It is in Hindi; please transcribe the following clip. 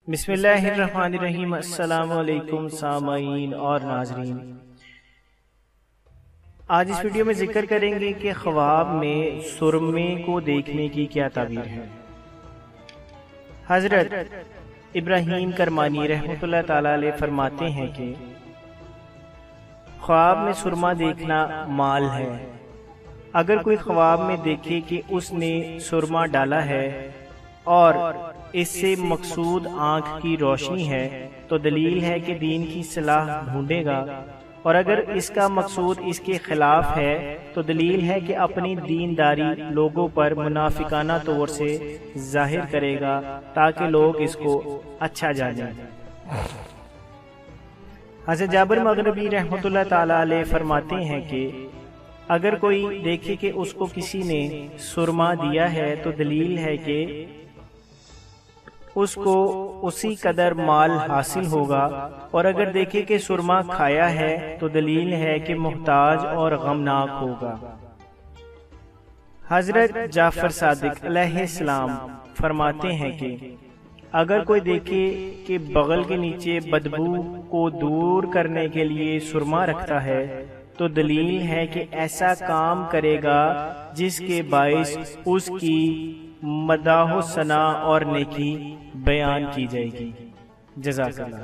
बिस्मिल्लाहिर्रहमानिर्रहीम। अस्सलामु अलैकुम सामाईन और नाजरीन, आज इस वीडियो में जिक्र करेंगे कि ख्वाब में सुरमे को देखने की क्या ताबीर है। हजरत इब्राहीम करमानी रहमतुल्लाह ताला अलैह फरमाते हैं कि ख्वाब में सुरमा देखना माल है। अगर कोई ख्वाब में देखे कि उसने सुरमा डाला है और इससे मकसूद आंख की रोशनी है तो दलील है कि दीन की सलाह ढूंढेगा, और अगर इसका मकसूद इसके खिलाफ है तो दलील है कि अपनी दीनदारी लोगों पर मुनाफिकाना तौर से जाहिर करेगा ताकि लोग इसको अच्छा जाने। हज़रत जाबिर मग़रिबी रहमतुल्लाह ताला अलैह फरमाते हैं कि अगर कोई देखे कि उसको किसी ने सुरमा दिया है तो दलील है कि उसको उसी कदर माल हासिल होगा, और अगर देखे कि सुरमा खाया है तो दलील है कि मुहताज और गमनाक होगा। हजरत जाफर सादिक अलैहिस्सलाम फरमाते हैं कि अगर कोई देखे कि बगल के नीचे बदबू को दूर करने के लिए सुरमा रखता है तो दलील है कि ऐसा काम करेगा जिसके बाइस उसकी मदाह सना और नेकी बयान की जाएगी। जज़ाकल्लाह।